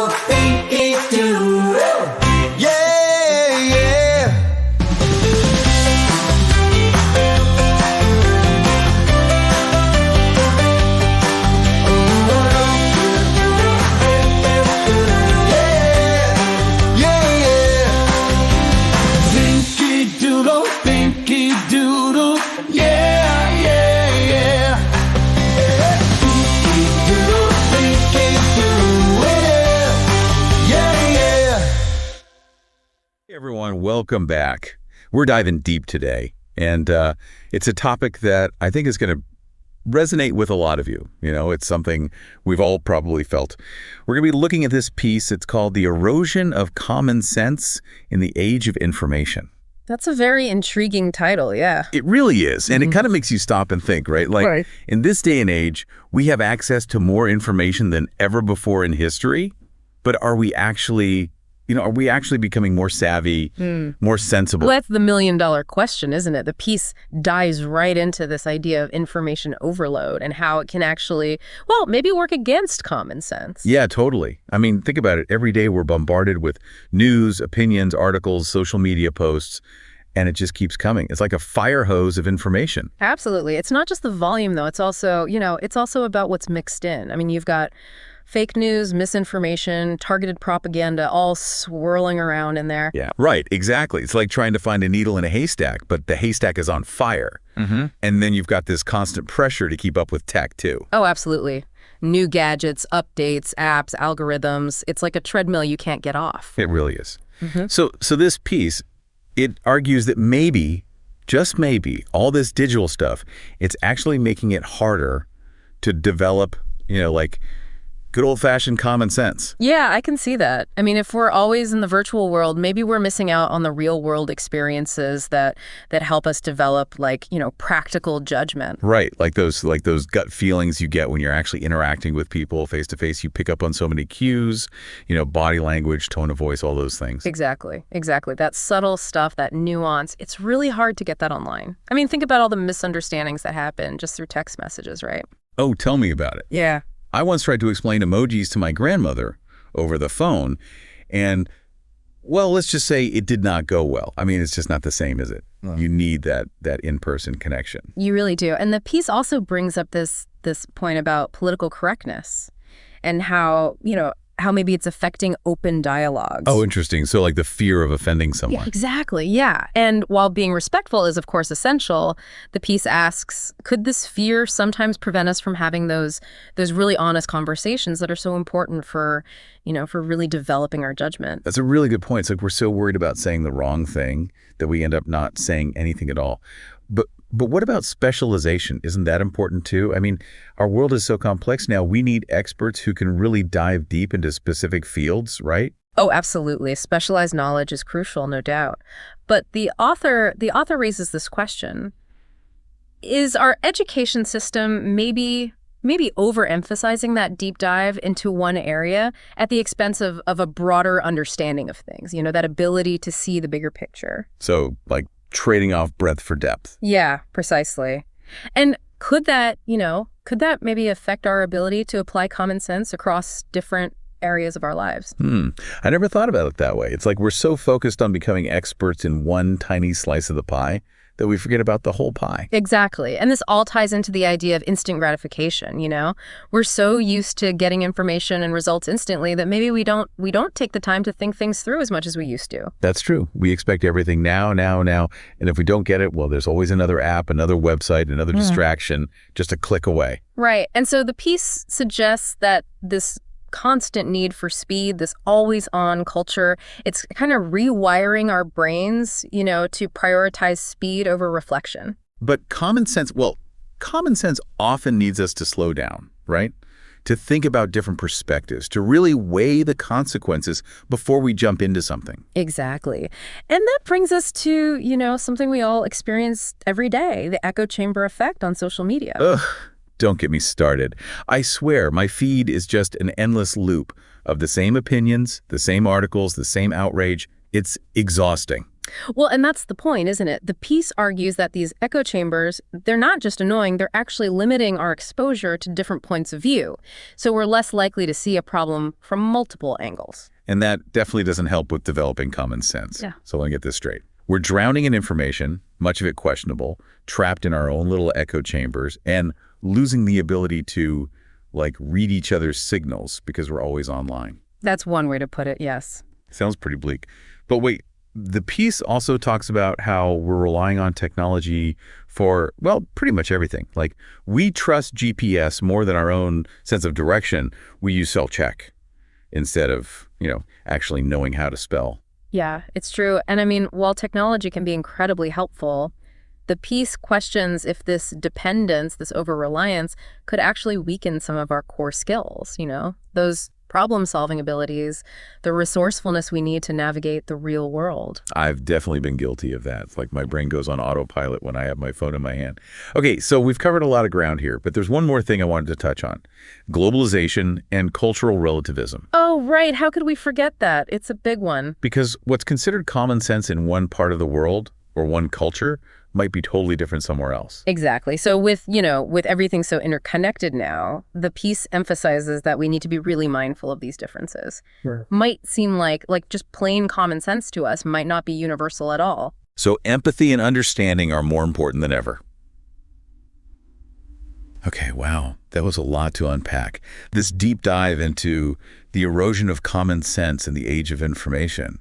doodle, thinky doodle. Yeah, yeah. Thinky doodle, yeah, yeah, yeah. Thinky doodle, yeah, yeah. Hey everyone, welcome back. We're diving deep today, and it's a topic that I think is going to resonate with a lot of you. You know, it's something we've all probably felt. We're going to be looking at this piece. It's called The Erosion of Common Sense in the Age of Information. That's a very intriguing title, yeah. It really is, and it kind of makes you stop and think, right? Like, in this day and age, we have access to more information than ever before in history, but are we actually becoming more savvy, more sensible? Well, that's the million-dollar question, isn't it? The piece dives right into this idea of information overload and how it can actually, well, maybe work against common sense. Yeah, totally. I mean, think about it. Every day we're bombarded with news, opinions, articles, social media posts, and it just keeps coming. It's like a fire hose of information. Absolutely. It's not just the volume, though. It's also, it's also about what's mixed in. I mean, you've got fake news, misinformation, targeted propaganda, all swirling around in there. Yeah, right, exactly. It's like trying to find a needle in a haystack, but the haystack is on fire. And then you've got this constant pressure to keep up with tech, too. Oh, absolutely. New gadgets, updates, apps, algorithms. It's like a treadmill you can't get off. It really is. So this piece, it argues that maybe, just maybe, all this digital stuff, it's actually making it harder to develop, like good old-fashioned common sense. Yeah, I can see that. I mean, if we're always in the virtual world, maybe we're missing out on the real-world experiences that help us develop, practical judgment. Right, like those gut feelings you get when you're actually interacting with people face-to-face. You pick up on so many cues, body language, tone of voice, all those things. Exactly. That subtle stuff, that nuance, it's really hard to get that online. I mean, think about all the misunderstandings that happen just through text messages, right? Oh, tell me about it. Yeah. I once tried to explain emojis to my grandmother over the phone, and, well, let's just say it did not go well. I mean, it's just not the same, is it? No. You need that in-person connection. You really do. And the piece also brings up this point about political correctness and how maybe it's affecting open dialogues. Oh, interesting. So like the fear of offending someone. Yeah, exactly, yeah. And while being respectful is, of course, essential, the piece asks, could this fear sometimes prevent us from having those really honest conversations that are so important for really developing our judgment? That's a really good point. It's like we're so worried about saying the wrong thing that we end up not saying anything at all. But what about specialization? Isn't that important too? I mean, our world is so complex now. We need experts who can really dive deep into specific fields, right? Oh, absolutely. Specialized knowledge is crucial, no doubt. But the author raises this question. Is our education system maybe overemphasizing that deep dive into one area at the expense of a broader understanding of things, that ability to see the bigger picture? So, like, trading off breadth for depth. Yeah, precisely. And could that maybe affect our ability to apply common sense across different areas of our lives? I never thought about it that way. It's like we're so focused on becoming experts in one tiny slice of the pie that we forget about the whole pie. Exactly. And this all ties into the idea of instant gratification, We're so used to getting information and results instantly that maybe we don't take the time to think things through as much as we used to. That's true. We expect everything now. And if we don't get it, well, there's always another app, another website, another distraction, just a click away. Right. And so the piece suggests that this constant need for speed, this always-on culture, it's kind of rewiring our brains, to prioritize speed over reflection. But common sense often needs us to slow down, right? To think about different perspectives, to really weigh the consequences before we jump into something. Exactly. And that brings us to, something we all experience every day, the echo chamber effect on social media. Ugh. Don't get me started. I swear my feed is just an endless loop of the same opinions, the same articles, the same outrage. It's exhausting. Well, and that's the point, isn't it? The piece argues that these echo chambers, they're not just annoying, they're actually limiting our exposure to different points of view. So we're less likely to see a problem from multiple angles. And that definitely doesn't help with developing common sense. Yeah. So let me get this straight. We're drowning in information, much of it questionable, trapped in our own little echo chambers, and losing the ability to, read each other's signals because we're always online. That's one way to put it, yes. Sounds pretty bleak. But wait, the piece also talks about how we're relying on technology for, pretty much everything. We trust GPS more than our own sense of direction. We use self-check instead of, actually knowing how to spell. Yeah, it's true. And I mean, while technology can be incredibly helpful, the piece questions if this dependence, this over-reliance, could actually weaken some of our core skills, those problem-solving abilities, the resourcefulness we need to navigate the real world. I've definitely been guilty of that. It's like my brain goes on autopilot when I have my phone in my hand. Okay, so we've covered a lot of ground here, but there's one more thing I wanted to touch on. Globalization and cultural relativism. Oh, right. How could we forget that? It's a big one. Because what's considered common sense in one part of the world or one culture might be totally different somewhere else. Exactly. So with everything so interconnected now, the piece emphasizes that we need to be really mindful of these differences. Sure. Might seem like just plain common sense to us, might not be universal at all. So empathy and understanding are more important than ever. Okay, wow, that was a lot to unpack. This deep dive into the erosion of common sense in the age of information.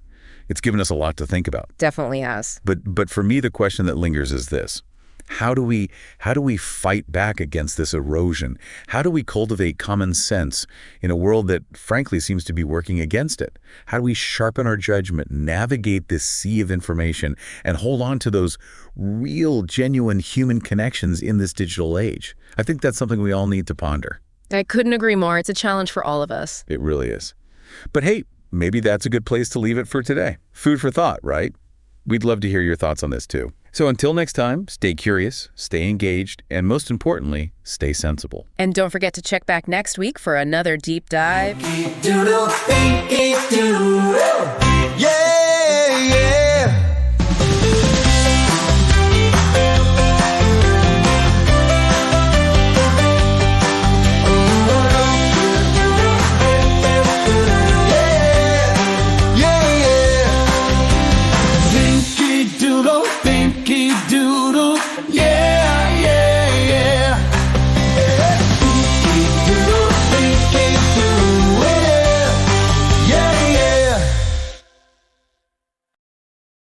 It's given us a lot to think about. Definitely has. But for me, the question that lingers is this. How do we fight back against this erosion? How do we cultivate common sense in a world that, frankly, seems to be working against it? How do we sharpen our judgment, navigate this sea of information, and hold on to those real, genuine human connections in this digital age? I think that's something we all need to ponder. I couldn't agree more. It's a challenge for all of us. It really is. But hey, maybe that's a good place to leave it for today. Food for thought, right? We'd love to hear your thoughts on this too. So until next time, stay curious, stay engaged, and most importantly, stay sensible. And don't forget to check back next week for another deep dive. Doodle, think, doodle.